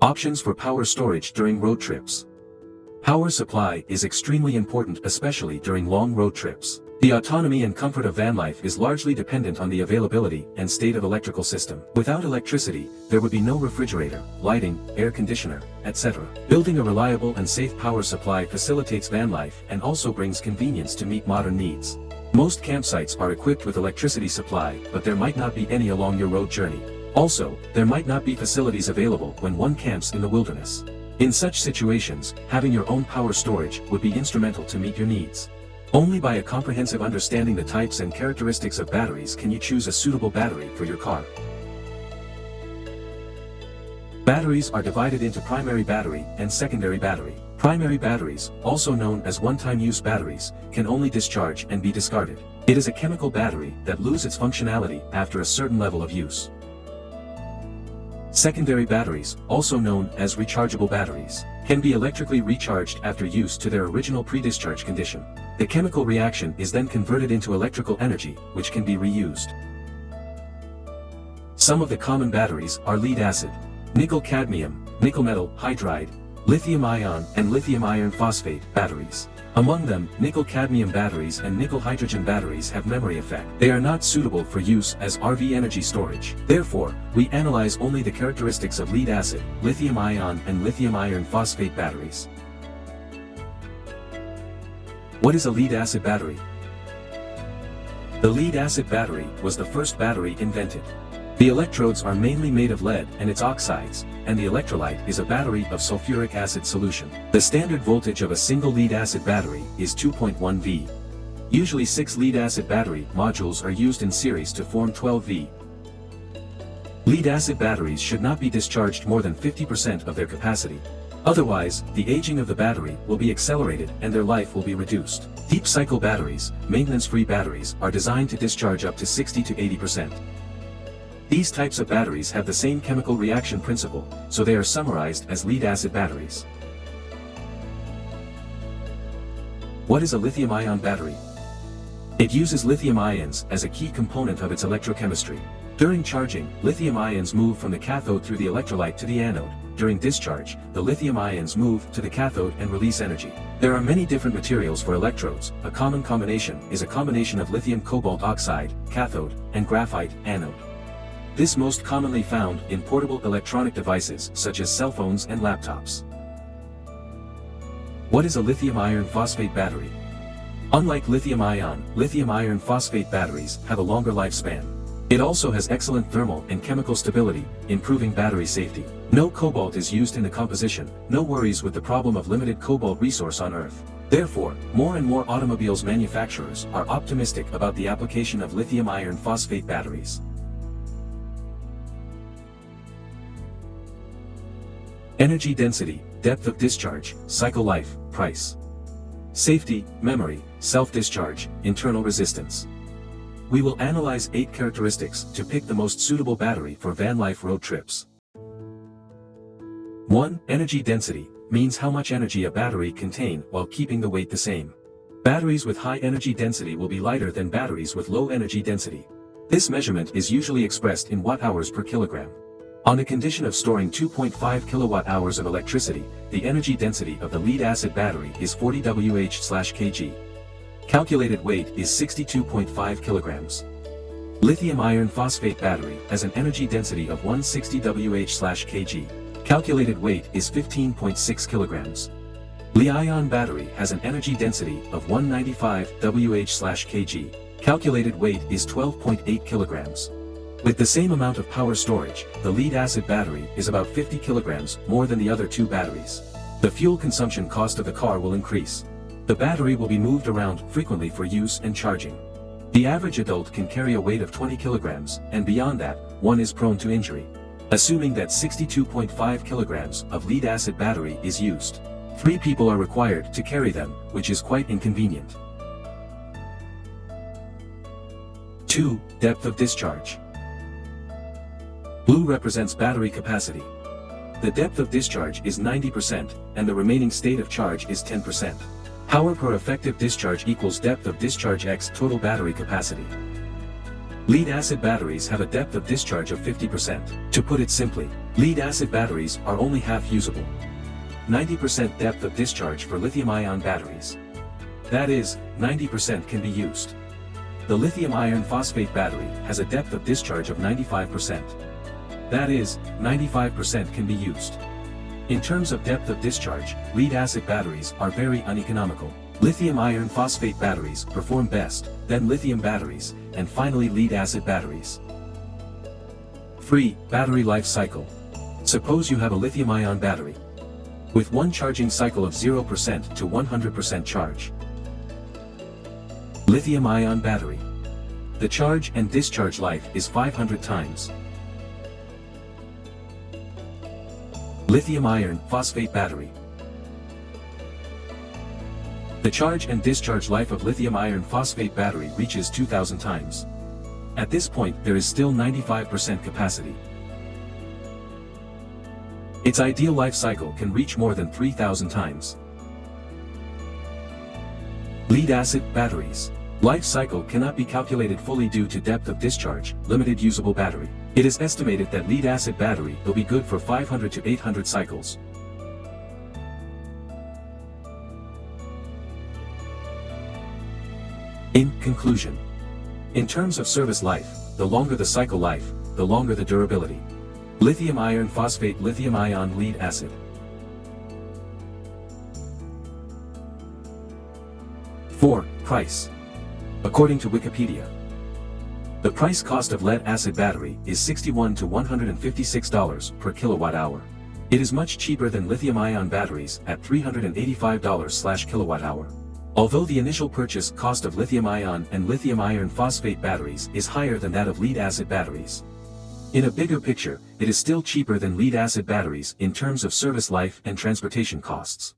Options for power storage during road trips. Power supply is extremely important, especially during long road trips. The autonomy and comfort of van life is largely dependent on the availability and state of electrical system. Without electricity, there would be no refrigerator, lighting, air conditioner, etc. Building a reliable and safe power supply facilitates van life and also brings convenience to meet modern needs. Most campsites are equipped with electricity supply, but there might not be any along your road journey. Also, there might not be facilities available when one camps in the wilderness. In such situations, having your own power storage would be instrumental to meet your needs. Only by a comprehensive understanding the types and characteristics of batteries can you choose a suitable battery for your car. Batteries are divided into primary battery and secondary battery. Primary batteries, also known as one-time use batteries, can only discharge and be discarded. It is a chemical battery that loses its functionality after a certain level of use. Secondary batteries, also known as rechargeable batteries, can be electrically recharged after use to their original pre-discharge condition. The chemical reaction is then converted into electrical energy, which can be reused. Some of the common batteries are lead-acid, nickel-cadmium, nickel-metal hydride, lithium-ion and lithium-iron phosphate batteries. Among them, nickel-cadmium batteries and nickel-hydrogen batteries have memory effect. They are not suitable for use as RV energy storage. Therefore, we analyze only the characteristics of lead-acid, lithium-ion and lithium-iron phosphate batteries. What is a lead-acid battery? The lead-acid battery was the first battery invented. The electrodes are mainly made of lead and its oxides, and the electrolyte is a battery of sulfuric acid solution. The standard voltage of a single lead-acid battery is 2.1 V. Usually 6 lead-acid battery modules are used in series to form 12 V. Lead-acid batteries should not be discharged more than 50% of their capacity. Otherwise, the aging of the battery will be accelerated and their life will be reduced. Deep cycle batteries, maintenance-free batteries, are designed to discharge up to 60 to 80%. These types of batteries have the same chemical reaction principle, so they are summarized as lead-acid batteries. What is a lithium-ion battery? It uses lithium ions as a key component of its electrochemistry. During charging, lithium ions move from the cathode through the electrolyte to the anode. During discharge, the lithium ions move to the cathode and release energy. There are many different materials for electrodes. A common combination is a combination of lithium cobalt oxide, cathode, and graphite, anode. This most commonly found in portable electronic devices such as cell phones and laptops. What is a lithium iron phosphate battery? Unlike lithium iron phosphate batteries have a longer lifespan. It also has excellent thermal and chemical stability, improving battery safety. No cobalt is used in the composition, no worries with the problem of limited cobalt resource on Earth. Therefore, more and more automobiles manufacturers are optimistic about the application of lithium iron phosphate batteries. Energy density, depth of discharge, cycle life, price. Safety, memory, self-discharge, internal resistance. We will analyze 8 characteristics to pick the most suitable battery for van life road trips. 1. Energy density means how much energy a battery contain while keeping the weight the same. Batteries with high energy density will be lighter than batteries with low energy density. This measurement is usually expressed in watt-hours per kilogram. On the condition of storing 2.5 kilowatt-hours of electricity, the energy density of the lead-acid battery is 40 Wh/kg. Calculated weight is 62.5 kilograms. Lithium iron phosphate battery has an energy density of 160 Wh/kg. Calculated weight is 15.6 kilograms. Li-ion battery has an energy density of 195 Wh/kg. Calculated weight is 12.8 kilograms. With the same amount of power storage, the lead-acid battery is about 50 kilograms more than the other 2 batteries. The fuel consumption cost of the car will increase. The battery will be moved around frequently for use and charging. The average adult can carry a weight of 20 kilograms, and beyond that, one is prone to injury. Assuming that 62.5 kilograms of lead-acid battery is used, 3 people are required to carry them, which is quite inconvenient. 2. Depth of discharge. Blue represents battery capacity. The depth of discharge is 90%, and the remaining state of charge is 10%. Power per effective discharge equals depth of discharge x total battery capacity. Lead-acid batteries have a depth of discharge of 50%. To put it simply, Lead-acid batteries are only half usable. 90% depth of discharge for lithium-ion batteries. That is, 90% can be used. The lithium iron phosphate battery has a depth of discharge of 95%. That is, 95% can be used. In terms of depth of discharge, lead-acid batteries are very uneconomical. Lithium iron phosphate batteries perform best, then lithium batteries, and finally lead-acid batteries. 3. Battery life cycle. Suppose you have a lithium-ion battery with one charging cycle of 0% to 100% charge. Lithium-ion battery. The charge and discharge life is 500 times. Lithium iron phosphate battery. The charge and discharge life of lithium iron phosphate battery reaches 2000 times. At this point there is still 95% capacity. Its ideal life cycle can reach more than 3000 times. Lead-acid batteries. Life cycle cannot be calculated fully due to depth of discharge, limited usable battery. It is estimated that lead-acid battery will be good for 500 to 800 cycles. In conclusion, in terms of service life, the longer the cycle life, the longer the durability. Lithium iron phosphate, lithium ion lead acid. 4. Price. According to Wikipedia, the price cost of lead-acid battery is $61 to $156 per kilowatt-hour. It is much cheaper than lithium-ion batteries at $385/kilowatt-hour. Although the initial purchase cost of lithium-ion and lithium iron phosphate batteries is higher than that of lead-acid batteries. In a bigger picture, it is still cheaper than lead-acid batteries in terms of service life and transportation costs.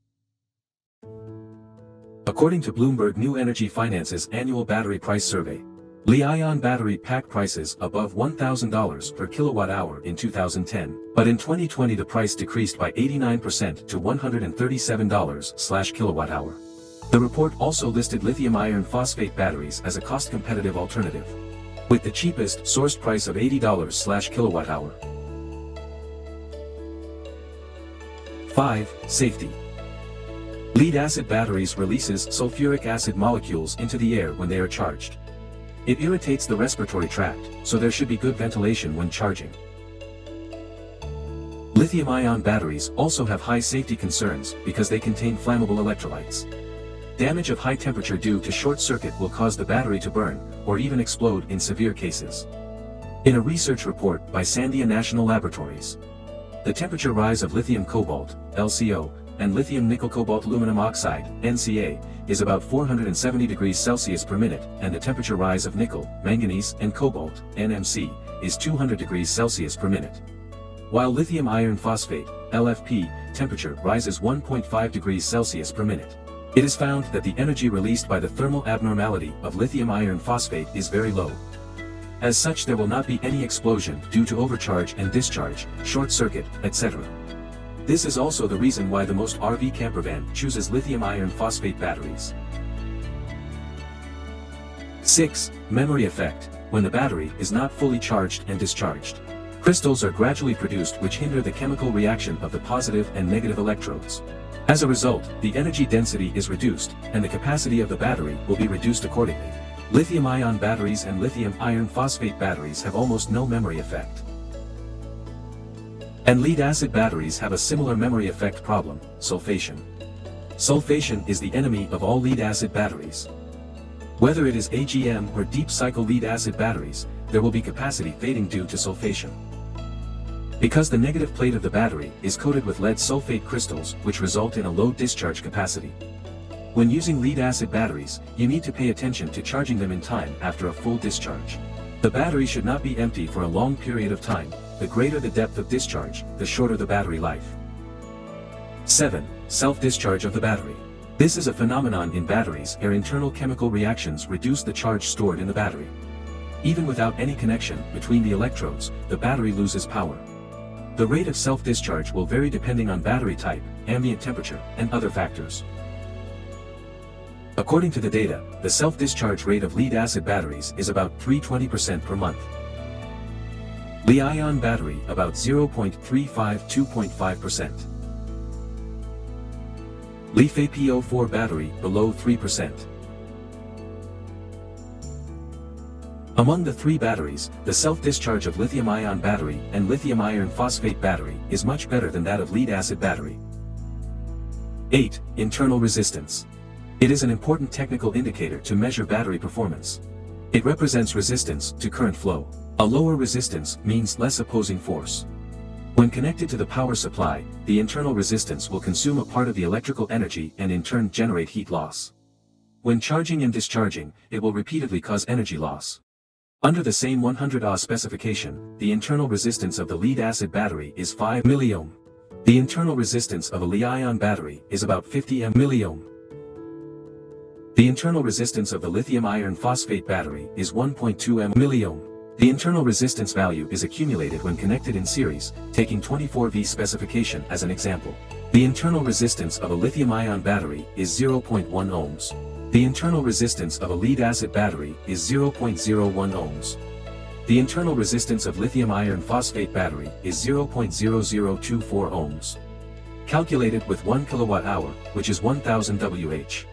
According to Bloomberg New Energy Finance's annual battery price survey, Li-ion battery pack prices above $1,000 per kilowatt-hour in 2010, but in 2020 the price decreased by 89% to $137/kilowatt-hour. The report also listed lithium iron phosphate batteries as a cost-competitive alternative, with the cheapest sourced price of $80/kilowatt-hour. 5. Safety. Lead-acid batteries releases sulfuric acid molecules into the air when they are charged. It irritates the respiratory tract, so there should be good ventilation when charging. Lithium-ion batteries also have high safety concerns because they contain flammable electrolytes. Damage of high temperature due to short circuit will cause the battery to burn, or even explode in severe cases. In a research report by Sandia National Laboratories, the temperature rise of lithium cobalt, LCO, and lithium nickel cobalt aluminum oxide, NCA, is about 470 degrees Celsius per minute, and the temperature rise of nickel, manganese, and cobalt, NMC, is 200 degrees Celsius per minute. While lithium iron phosphate, LFP, temperature rises 1.5 degrees Celsius per minute. It is found that the energy released by the thermal abnormality of lithium iron phosphate is very low. As such, there will not be any explosion due to overcharge and discharge, short circuit, etc. This is also the reason why the most RV campervan chooses lithium iron phosphate batteries. 6. Memory effect. When the battery is not fully charged and discharged, crystals are gradually produced which hinder the chemical reaction of the positive and negative electrodes. As a result, the energy density is reduced, and the capacity of the battery will be reduced accordingly. Lithium-ion batteries and lithium iron phosphate batteries have almost no memory effect. And lead-acid batteries have a similar memory effect problem, sulfation. Sulfation is the enemy of all lead-acid batteries. Whether it is AGM or deep-cycle lead-acid batteries, there will be capacity fading due to sulfation. Because the negative plate of the battery is coated with lead sulfate crystals which result in a low discharge capacity. When using lead-acid batteries, you need to pay attention to charging them in time after a full discharge. The battery should not be empty for a long period of time. The greater the depth of discharge, the shorter the battery life. 7. Self-discharge of the battery. This is a phenomenon in batteries where internal chemical reactions reduce the charge stored in the battery. Even without any connection between the electrodes, the battery loses power. The rate of self-discharge will vary depending on battery type, ambient temperature, and other factors. According to the data, the self-discharge rate of lead-acid batteries is about 320% per month. Li-ion battery about 0.352.5%. Li-FePO4 battery below 3%. Among the three batteries, the self-discharge of lithium-ion battery and lithium iron phosphate battery is much better than that of lead-acid battery. 8. Internal resistance. It is an important technical indicator to measure battery performance. It represents resistance to current flow. A lower resistance means less opposing force. When connected to the power supply, the internal resistance will consume a part of the electrical energy and in turn generate heat loss. When charging and discharging, it will repeatedly cause energy loss. Under the same 100 Ah specification, the internal resistance of the lead-acid battery is 5 milliohm. The internal resistance of a Li-ion battery is about 50 milliohm. The internal resistance of the lithium iron phosphate battery is 1.2 milliohm. The internal resistance value is accumulated when connected in series, taking 24V specification as an example. The internal resistance of a lithium-ion battery is 0.1 ohms. The internal resistance of a lead-acid battery is 0.01 ohms. The internal resistance of lithium iron phosphate battery is 0.0024 ohms. Calculated with 1 kWh, which is 1000 Wh.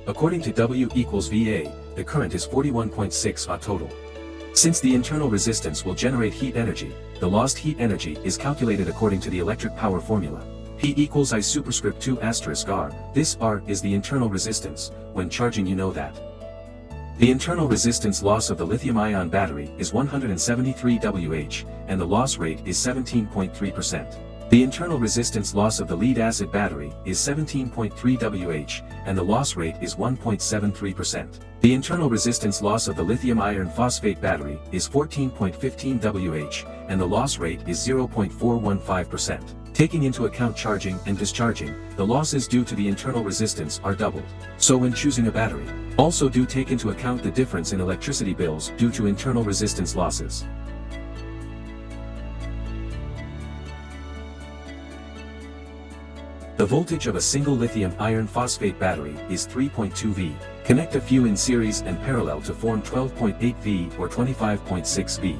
According to W equals VA, the current is 41.6 Ah total. Since the internal resistance will generate heat energy, the lost heat energy is calculated according to the electric power formula. P equals I superscript 2 asterisk R. This R is the internal resistance. When charging, you know that. The internal resistance loss of the lithium-ion battery is 173 Wh, and the loss rate is 17.3%. The internal resistance loss of the lead-acid battery is 17.3 Wh, and the loss rate is 1.73%. The internal resistance loss of the lithium iron phosphate battery is 14.15 Wh, and the loss rate is 0.415%. Taking into account charging and discharging, the losses due to the internal resistance are doubled. So when choosing a battery, also do take into account the difference in electricity bills due to internal resistance losses. The voltage of a single lithium iron phosphate battery is 3.2 V. Connect a few in series and parallel to form 12.8 V or 25.6 V.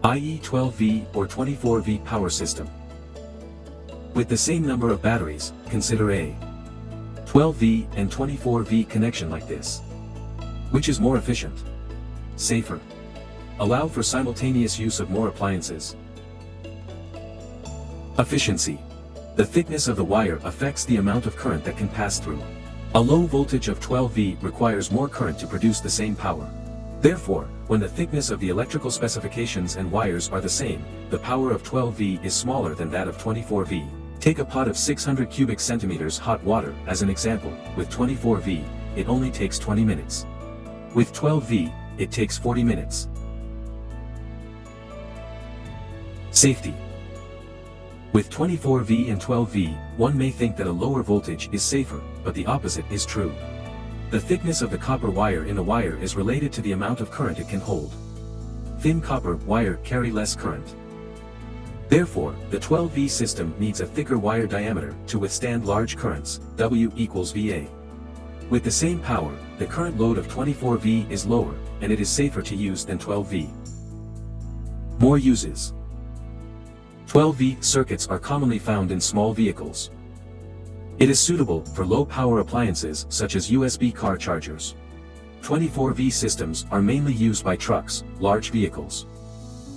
i.e. 12V or 24V power system. With the same number of batteries, consider a 12V and 24V connection like this. Which is more efficient? Safer? Allow for simultaneous use of more appliances? Efficiency. The thickness of the wire affects the amount of current that can pass through. A low voltage of 12V requires more current to produce the same power. Therefore, when the thickness of the electrical specifications and wires are the same, the power of 12V is smaller than that of 24V. Take a pot of 600 cubic centimeters hot water as an example. With 24V, it only takes 20 minutes. With 12V, it takes 40 minutes. Safety. With 24V and 12V, one may think that a lower voltage is safer, but the opposite is true. The thickness of the copper wire in a wire is related to the amount of current it can hold. Thin copper wire carry less current. Therefore, the 12V system needs a thicker wire diameter to withstand large currents. W equals VA. With the same power, the current load of 24V is lower, and it is safer to use than 12V. More uses. 12V circuits are commonly found in small vehicles. It is suitable for low-power appliances such as USB car chargers. 24V systems are mainly used by trucks, large vehicles.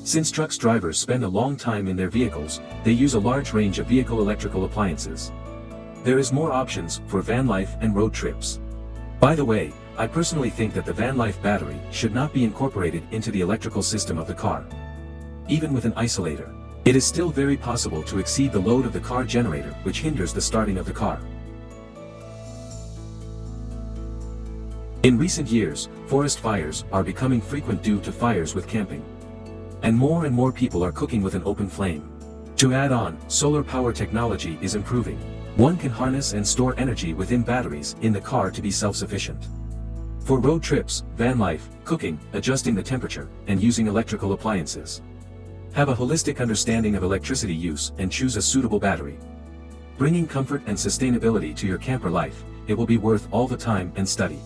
Since trucks drivers spend a long time in their vehicles, they use a large range of vehicle electrical appliances. There is more options for van life and road trips. By the way, I personally think that the van life battery should not be incorporated into the electrical system of the car. Even with an isolator, it is still very possible to exceed the load of the car generator, which hinders the starting of the car. In recent years, forest fires are becoming frequent due to fires with camping. And more people are cooking with an open flame. To add on, solar power technology is improving. One can harness and store energy within batteries in the car to be self-sufficient. For road trips, van life, cooking, adjusting the temperature, and using electrical appliances. Have a holistic understanding of electricity use and choose a suitable battery. Bringing comfort and sustainability to your camper life, it will be worth all the time and study.